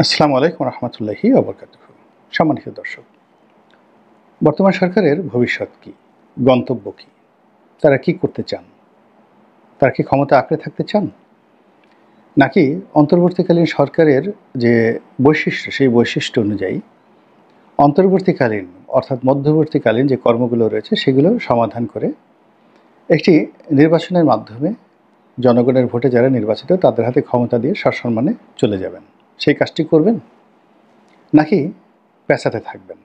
আসসালামু আলাইকুম রহমতুল্লাহি ওবরকাতুহ। সম্মানিত দর্শক, বর্তমান সরকারের ভবিষ্যৎ কি, গন্তব্য কি, তারা কি করতে চান? তারা কি ক্ষমতা আঁকড়ে থাকতে চান, নাকি অন্তর্বর্তীকালীন সরকারের যে বৈশিষ্ট্য সেই বৈশিষ্ট্য অনুযায়ী অন্তর্বর্তীকালীন অর্থাৎ মধ্যবর্তীকালীন যে কর্মগুলো রয়েছে সেগুলো সমাধান করে একটি নির্বাচনের মাধ্যমে জনগণের ভোটে যারা নির্বাচিত তাদের হাতে ক্ষমতা দিয়ে সসম্মানে চলে যাবেন, সেই কাজটি করবেন? নাকি পেঁচাতে থাকবেন,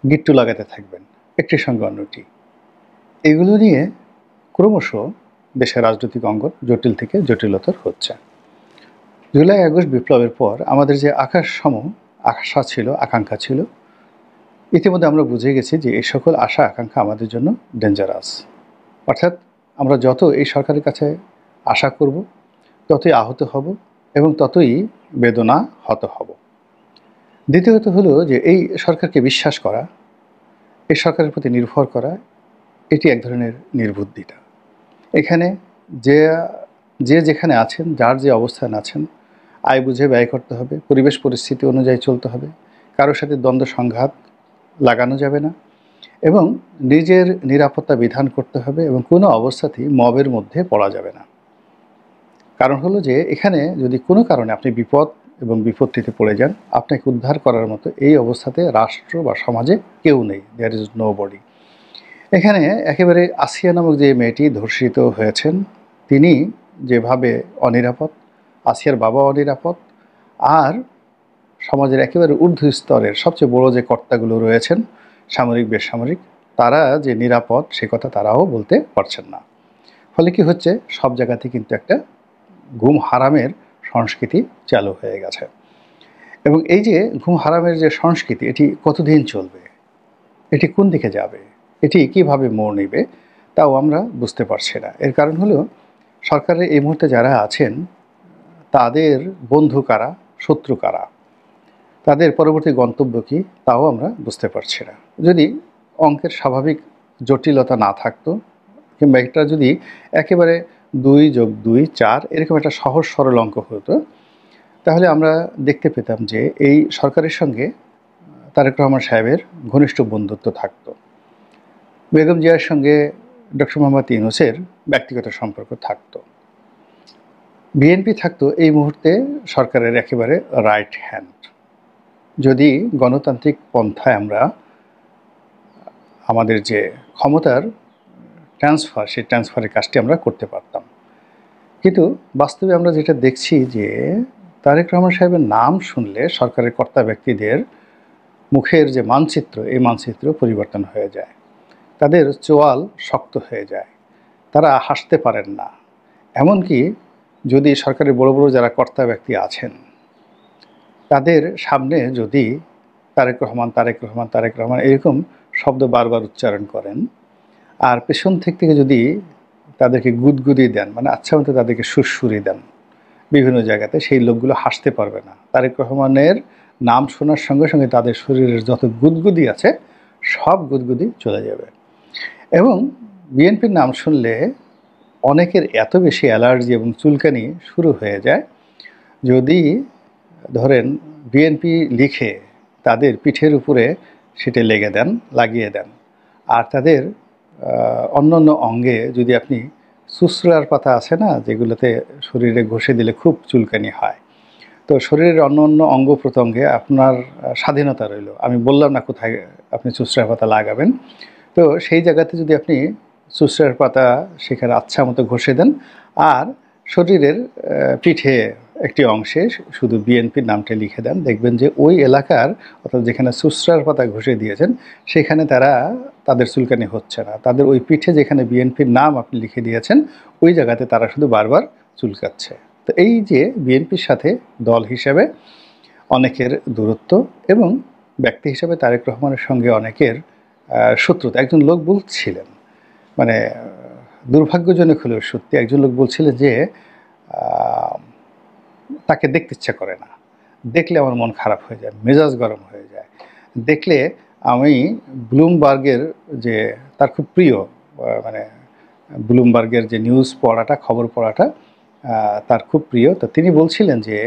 গিট্টু লাগাতে থাকবেন একটির সঙ্গে অন্যটি? এগুলো নিয়ে ক্রমশ দেশের রাজনৈতিক অঙ্গন জটিল থেকে জটিলতর হচ্ছে। জুলাই আগস্ট বিপ্লবের পর আমাদের যে আকাশসম আশা ছিল, আকাঙ্ক্ষা ছিল, ইতিমধ্যে আমরা বুঝে গেছি যে এই সকল আশা আকাঙ্ক্ষা আমাদের জন্য ডেঞ্জারাস। অর্থাৎ আমরা যত এই সরকারের কাছে আশা করব, ততই আহত হব এবং ততই বেদনা হত হব। দ্বিতীয়ত হলো যে এই সরকারকে বিশ্বাস করা, এই সরকারের প্রতি নির্ভর করা, এটি এক ধরনের নির্বুদ্ধিতা। এখানে যে যে যেখানে আছেন, যার যে অবস্থান আছেন, আয় বুঝে ব্যয় করতে হবে, পরিবেশ পরিস্থিতি অনুযায়ী চলতে হবে, কারোর সাথে দ্বন্দ্ব সংঘাত লাগানো যাবে না এবং নিজের নিরাপত্তা বিধান করতে হবে এবং কোনো অবস্থাতেই মবের মধ্যে পড়া যাবে না। কারণ হলো যে এখানে যদি কোনো কারণে আপনি বিপদ এবং বিপত্তিতে পড়ে যান, আপনাকে উদ্ধার করার মতো এই অবস্থাতে রাষ্ট্র বা সমাজে কেউ নেই। There is nobody. এখানে একেবারে আসিয়া নামক যে মেয়েটি ধর্ষিত হয়েছেন, তিনি যেভাবে অনিরাপদ, আসিয়ার বাবা অনিরাপদ, আর সমাজের একেবারে ঊর্ধ্ব স্তরের সবচেয়ে বড় যে কর্তাগুলো রয়েছেন, সামরিক বেসামরিক, তারা যে নিরাপদ সে কথা তারাও বলতে পারছেন না। ফলে কি হচ্ছে, সব জায়গাতে কিন্তু একটা ঘুম হারামের সংস্কৃতি চালু হয়ে গেছে। এবং এই যে ঘুম হারামের যে সংস্কৃতি, এটি কতদিন চলবে, এটি কোন দিকে যাবে, এটি কিভাবে মোড় নেবে, তাও আমরা বুঝতে পারছি না। এর কারণ হলো সরকারের এই মুহূর্তে যারা আছেন তাদের বন্ধু কারা, শত্রু কারা, তাদের পরবর্তী গন্তব্য কী, তাও আমরা বুঝতে পারছি না। যদি অঙ্কের স্বাভাবিক জটিলতা না থাকতো, কিংবা একটা যদি একেবারে 2+2=4 এরকম একটা সহজ সরল অঙ্ক হতো, তাহলে আমরা দেখতে পেতাম যে এই সরকারের সঙ্গে তারেক রহমান সাহেবের ঘনিষ্ঠ বন্ধুত্ব থাকতো, বেগম জিয়ার সঙ্গে ডক্টর মোহাম্মদ ইউনূসের ব্যক্তিগত সম্পর্ক থাকতো, বিএনপি থাকতো এই মুহূর্তে সরকারের একেবারে রাইট হ্যান্ড। যদি গণতান্ত্রিক পন্থায় আমরা আমাদের যে ক্ষমতার ট্রান্সফার, সেই ট্রান্সফারের কাজটি আমরা করতে পারতাম। কিন্তু বাস্তবে আমরা যেটা দেখছি যে তারেক রহমান সাহেবের নাম শুনলে সরকারের কর্তা ব্যক্তিদের মুখের যে মানচিত্র, এই মানচিত্র পরিবর্তন হয়ে যায়, তাদের চোয়াল শক্ত হয়ে যায়, তারা হাসতে পারেন না। এমনকি যদি সরকারের বড় বড় যারা কর্তা ব্যক্তি আছেন তাদের সামনে যদি তারেক রহমান তারেক রহমান তারেক রহমান এরকম শব্দ বারবার উচ্চারণ করেন, আর পেছন থেকে যদি তাদেরকে গুদগুদি দেন, মানে আচ্ছা মতো তাদেরকে সুরসুরি দেন বিভিন্ন জায়গাতে, সেই লোকগুলো হাসতে পারবে না। তারেক রহমানের নাম শোনার সঙ্গে সঙ্গে তাদের শরীরের যত গুদগুদি আছে সব গুদগুদি চলে যাবে। এবং বিএনপির নাম শুনলে অনেকের এত বেশি অ্যালার্জি এবং চুলকানি শুরু হয়ে যায়, যদি ধরেন বিএনপি লিখে তাদের পিঠের উপরে সেটা লাগিয়ে দেন, আর তাদের অন্য অন্য অঙ্গে যদি আপনি সুসরার পাতা আছে না, যেগুলোতে শরীরে ঘষে দিলে খুব চুলকানি হয়, তো শরীরের অন্য অন্য অঙ্গ প্রত্যঙ্গে আপনার স্বাধীনতা রইল, আমি বললাম না কোথায় আপনি সুসরার পাতা লাগাবেন, তো সেই জায়গাতে যদি আপনি সুসরার পাতা সেখানে আচ্ছা মতো ঘষে দেন, আর শরীরের পিঠে একটি অংশে শুধু বিএনপির নামটা লিখে দেন, দেখবেন যে ওই এলাকার অর্থাৎ যেখানে সুসরার পাতা ঘষে দিয়েছেন সেখানে তাদের চুলকানি হচ্ছে না। তাদের ওই পিঠে যেখানে বিএনপির নাম আপনি লিখে দিয়েছেন ওই জায়গাতে তারা শুধু বারবার চুলকাচ্ছে। তো এই যে বিএনপির সাথে দল হিসেবে অনেকের দূরত্ব এবং ব্যক্তি হিসেবে তারেক রহমানের সঙ্গে অনেকের শত্রুতা। একজন লোক বলছিলেন, মানে দুর্ভাগ্যজনক হলেও সত্যি, একজন লোক বলছিলেন যে তাকে দেখতে ইচ্ছা করে না, দেখলে আমার মন খারাপ হয়ে যায়, মেজাজ গরম হয়ে যায়। দেখলে আমি ব্লুমবার্গের যে তার খুব প্রিয়, মানে ব্লুমবার্গের যে নিউজ পড়াটা, খবর পড়াটা তার খুব প্রিয়। তো তিনি বলছিলেন যে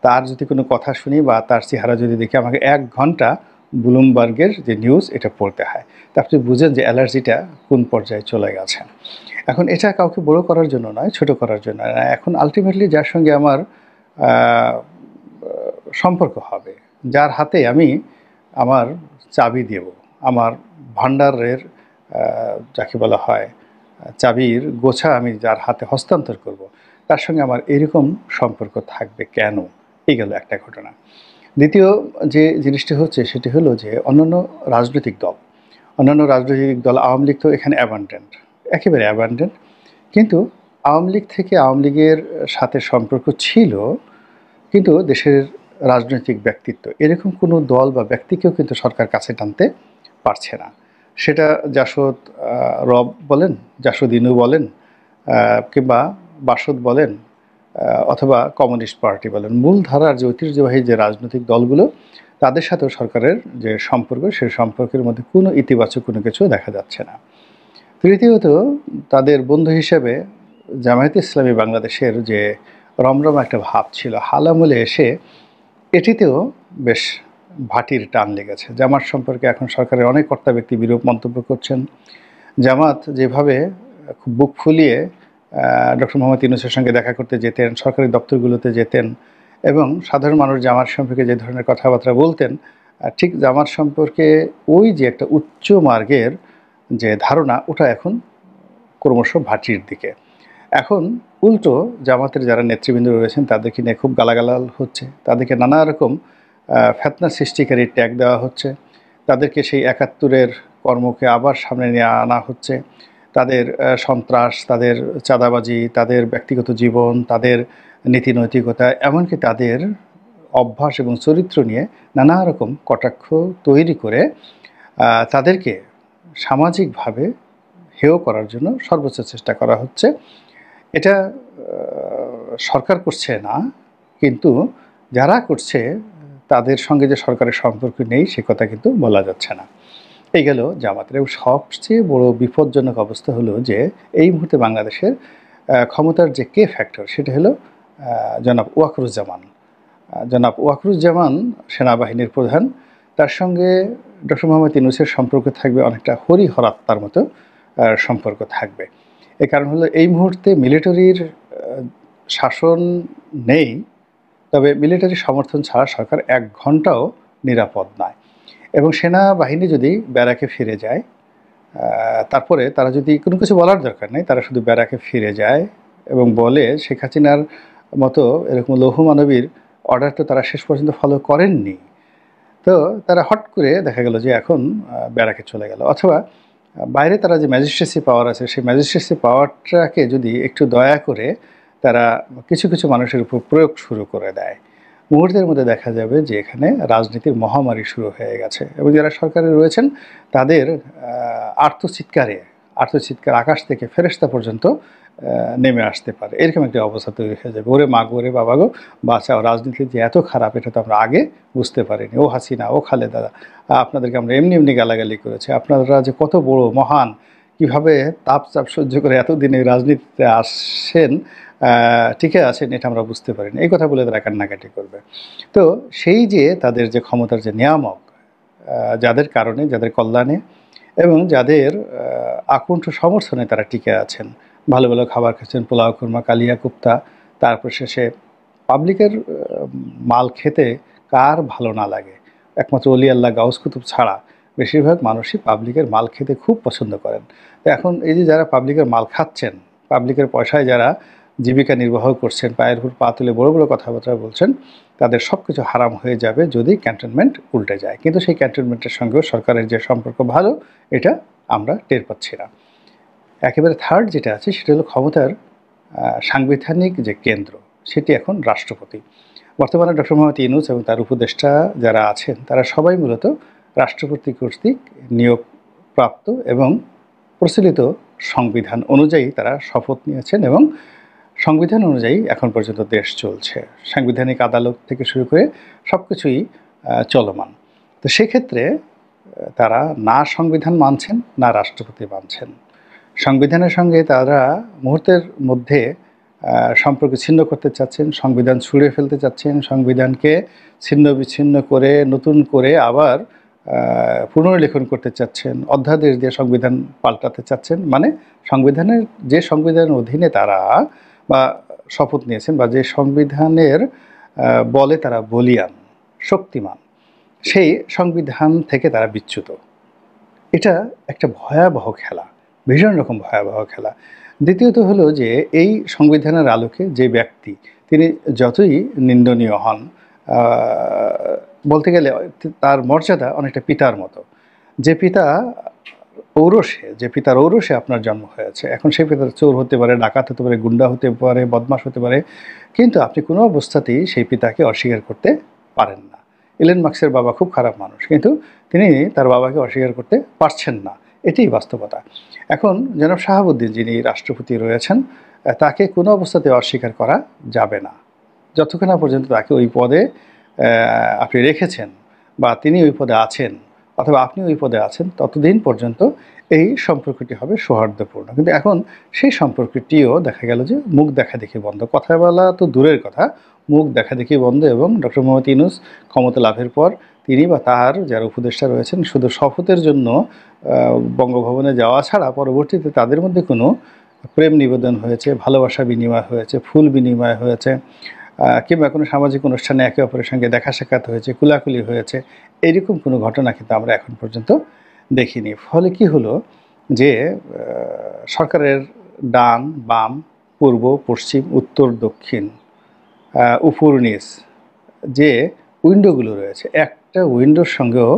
তার যদি কোনো কথা শুনি বা তার চেহারা যদি দেখি, আমাকে 1 ঘন্টা ব্লুমবার্গের যে নিউজ এটা পড়তে হয়। তা আপনি বুঝেন যে অ্যালার্জিটা কোন পর্যায়ে চলে গেছে। এখন এটা কাউকে বড় করার জন্য নয়, ছোট করার জন্য নয়। এখন আল্টিমেটলি যার সঙ্গে আমার আ সম্পর্ক হবে, যার হাতে আমি আমার চাবি দেব, আমার ভান্ডারের আ যাকে বলা হয় চাবির গোছা আমি যার হাতে হস্তান্তর করব, তার সঙ্গে আমার এরকম সম্পর্ক থাকবে কেন? এই গেল একটা ঘটনা। দ্বিতীয় যে জিনিসটি হচ্ছে সেটি হলো যে অন্যান্য রাজনৈতিক দল আওয়ামী লীগ তো এখানে অ্যাবান্ডেন্ট, একেবারে অ্যাবান্ডেন্ট। কিন্তু আওয়ামী লীগ থেকে আওয়ামী লীগের সাথে সম্পর্ক ছিল, কিন্তু দেশের রাজনৈতিক ব্যক্তিত্ব এরকম কোনো দল বা ব্যক্তিকেও কিন্তু সরকার কাছে টানতে পারছে না। সেটা জাসদ রব বলেন, জাসদ ইনু বলেন, কিংবা বাসদ বলেন, অথবা কমিউনিস্ট পার্টি বলেন, মূলধারার যে ঐতিহ্যবাহী যে রাজনৈতিক দলগুলো, তাদের সাথেও সরকারের যে সম্পর্ক, সেই সম্পর্কের মধ্যে কোনো ইতিবাচক কোনো কিছু দেখা যাচ্ছে না। তৃতীয়ত, তাদের বন্ধু হিসেবে জামায়াতে ইসলামী বাংলাদেশের যে রমরমা একটা ভাব ছিল, হাল আমলে এসে এটিতেও বেশ ভাটির টান লেগেছে। জামাত সম্পর্কে এখন সরকারের অনেক কর্তা ব্যক্তি বিরূপ মন্তব্য করছেন। জামাত যেভাবে খুব বুক ফুলিয়ে ডক্টর মোহাম্মদ ইউনূসের সঙ্গে দেখা করতে যেতেন, সরকারি দপ্তরগুলোতে যেতেন এবং সাধারণ মানুষ জামাত সম্পর্কে যে ধরনের কথাবার্তা বলতেন, ঠিক জামাত সম্পর্কে ওই যে একটা উচ্চ মার্গের যে ধারণা, ওটা এখন ক্রমশ ভাটির দিকে। এখন উল্টো জামাতের যারা নেতৃবৃন্দ রয়েছেন তাদেরকে নিয়ে খুব গালাগালাল হচ্ছে, তাদেরকে নানা রকম ফেতনা সৃষ্টিকারী ট্যাগ দেওয়া হচ্ছে, তাদেরকে সেই ৭১-এর কর্মকে আবার সামনে নিয়ে আনা হচ্ছে, তাদের সন্ত্রাস, তাদের চাঁদাবাজি, তাদের ব্যক্তিগত জীবন, তাদের নীতি নৈতিকতা, এমনকি তাদের অভ্যাস এবং চরিত্র নিয়ে নানা রকম কটাক্ষ তৈরি করে তাদেরকে সামাজিকভাবে হেয় করার জন্য সর্বোচ্চ চেষ্টা করা হচ্ছে। এটা সরকার করছে না, কিন্তু যারা করছে তাদের সঙ্গে যে সরকারের সম্পর্ক নেই সে কথা কিন্তু বলা যাচ্ছে না। এই গেল জামাতের। এবং সবচেয়ে বড় বিপজ্জনক অবস্থা হলো যে এই মুহূর্তে বাংলাদেশের ক্ষমতার যে কে ফ্যাক্টর, সেটা হলো জনাব ওয়াকরুজ্জামান। জনাব ওয়াকরুজ্জামান সেনাবাহিনীর প্রধান, তার সঙ্গে ডক্টর মোহাম্মদ ইউনূসের সম্পর্ক থাকবে অনেকটা হরিহরাত্মার মতো সম্পর্ক থাকবে। এর কারণ হলো এই মুহূর্তে মিলিটারির শাসন নেই, তবে মিলিটারি সমর্থন ছাড়া সরকার 1 ঘন্টাও নিরাপদ নয়। এবং সেনাবাহিনী যদি ব্যারাকে ফিরে যায়, তারপরে তারা যদি কোনো কিছু বলার দরকার নেই, তারা শুধু ব্যারাকে ফিরে যায় এবং বলে শেখ হাসিনার মতো এরকম লৌহমানবীর অর্ডার তো তারা শেষ পর্যন্ত ফলো করেননি, তো তারা হট করে দেখা গেল যে এখন ব্যারাকে চলে গেল। অথবা বাইরে তারা যে ম্যাজিস্ট্রেসি পাওয়ার আছে, সেই ম্যাজিস্ট্রেসি পাওয়ারটাকে যদি একটু দয়া করে তারা কিছু কিছু মানুষের উপর প্রয়োগ শুরু করে দেয়, মুহূর্তের মধ্যে দেখা যাবে যে এখানে রাজনীতির মহামারী শুরু হয়ে গেছে। এবং যারা সরকারে রয়েছেন তাদের আর্তচিৎকার আকাশ থেকে ফেরেশতা পর্যন্ত নেমে আসতে পারে, এরকম একটা অবস্থা তৈরি হয়ে যাবে। ওরে মা গো, ওরে বাবা গো, বাঁচাও, রাজনীতি যে এত খারাপ এটা তো আমরা আগে বুঝতে পারিনি। ও হাসিনা, ও খালেদা, আপনাদেরকে আমরা এমনি এমনি গালাগালি করেছি, আপনারা যে কত বড় মহান, কীভাবে তাপ সহ্য করে এতদিনে রাজনীতিতে আসেন, টিকে আছেন, এটা আমরা বুঝতে পারিনি। এই কথা বলে তারা কান্নাকাটি করবে। তো সেই যে তাদের যে ক্ষমতার যে নিয়ামক, যাদের কারণে, যাদের কল্যাণে এবং যাদের আকুণ্ঠ সমর্থনে তারা টিকে আছেন, ভালো ভালো খাবার খাচ্ছেন, পোলাও, খুরমা, কালিয়া কোপ্তা, তারপর শেষে পাবলিকের মাল খেতে কার ভালো না লাগে? একমাত্র অলি আল্লাহ গাউস কুতুব ছাড়া বেশিরভাগ মানুষই পাবলিকের মাল খেতে খুব পছন্দ করেন। তো এখন এই যে যারা পাবলিকের মাল খাচ্ছেন, পাবলিকের পয়সায় যারা জীবিকা নির্বাহ করছেন, পায়ের উপর পা তুলে বড় বড় কথাবার্তা বলছেন, তাদের সব কিছু হারাম হয়ে যাবে যদি ক্যান্টনমেন্ট উল্টে যায়। কিন্তু সেই ক্যান্টনমেন্টের সঙ্গেও সরকারের যে সম্পর্ক ভালো, এটা আমরা টের পাচ্ছি না। একেবারে থার্ড যেটা আছে সেটা হলো ক্ষমতার সাংবিধানিক যে কেন্দ্র, সেটি এখন রাষ্ট্রপতি। বর্তমানে ডক্টর মোহাম্মদ ইউনূস এবং তার উপদেষ্টা যারা আছেন তারা সবাই মূলত রাষ্ট্রপতি কর্তৃক নিয়োগপ্রাপ্ত এবং প্রচলিত সংবিধান অনুযায়ী তারা শপথ নিয়েছেন এবং সংবিধান অনুযায়ী এখন পর্যন্ত দেশ চলছে। সাংবিধানিক আদালত থেকে শুরু করে সব কিছুই চলমান। তো সেক্ষেত্রে তারা না সংবিধান মানছেন, না রাষ্ট্রপতি মানছেন। সংবিধানের সঙ্গে তারা মুহূর্তের মধ্যে সম্পর্ক ছিন্ন করতে চাচ্ছেন, সংবিধান ছুঁড়ে ফেলতে চাচ্ছেন, সংবিধানকে ছিন্ন বিচ্ছিন্ন করে নতুন করে আবার পুনর্লেখন করতে চাচ্ছেন, অধ্যাদেশ দিয়ে সংবিধান পাল্টাতে চাচ্ছেন। মানে সংবিধানের যে সংবিধানের অধীনে তারা বা শপথ নিয়েছেন বা যে সংবিধানের বলে তারা বলীয়ান, শক্তিমান, সেই সংবিধান থেকে তারা বিচ্যুত। এটা একটা ভয়াবহ খেলা, ভীষণ রকম ভয়াবহ খেলা। দ্বিতীয়ত হলো যে এই সংবিধানের আলোকে যে ব্যক্তি তিনি যতই নিন্দনীয় হন, বলতে গেলে তার মর্যাদা অনেকটা পিতার মতো। যে পিতা যে পিতার ঔরসে আপনার জন্ম হয়েছে, এখন সেই পিতা চোর হতে পারে, ডাকাত হতে পারে, গুন্ডা হতে পারে, বদমাশ হতে পারে, কিন্তু আপনি কোনো অবস্থাতেই সেই পিতাকে অস্বীকার করতে পারেন না। ইলন মাস্কের বাবা খুব খারাপ মানুষ, কিন্তু তিনি তার বাবাকে অস্বীকার করতে পারছেন না, এটাই বাস্তবতা। এখন জনাব শাহাবুদ্দিন যিনি রাষ্ট্রপতি রয়েছেন, তাকে কোনো অবস্থাতে অস্বীকার করা যাবে না যতক্ষণ না পর্যন্ত তাকে ওই পদে আপনি রেখেছেন বা তিনি ওই পদে আছেন অথবা আপনি ওই পদে আছেন, ততদিন পর্যন্ত এই সম্পর্কটি হবে সৌহার্দ্যপূর্ণ। কিন্তু এখন সেই সম্পর্কটিও দেখা গেল যে মুখ দেখা দেখি বন্ধ। কথা বলা তো দূরের কথা, মুখ দেখা দেখি বন্ধ। এবং ডক্টর মোহাম্মদ ইউনূস ক্ষমতা লাভের পর তিনি বা তার যারা উপদেষ্টা রয়েছেন শুধু শপথের জন্য বঙ্গভবনে যাওয়া ছাড়া পরবর্তীতে তাদের মধ্যে কোনো প্রেম নিবেদন হয়েছে, ভালোবাসা বিনিময় হয়েছে, ফুল বিনিময় হয়েছে, কিংবা কোনো সামাজিক অনুষ্ঠানে একে অপরের সঙ্গে দেখা সাক্ষাৎ হয়েছে, কুলাকুলি হয়েছে, এরকম কোনো ঘটনা কিন্তু আমরা এখন পর্যন্ত দেখিনি। ফলে কি হলো যে সরকারের ডান বাম, পূর্ব পশ্চিম, উত্তর দক্ষিণ, উপর নিচ যে উইন্ডোগুলো রয়েছে, একটা উইন্ডোর সঙ্গেও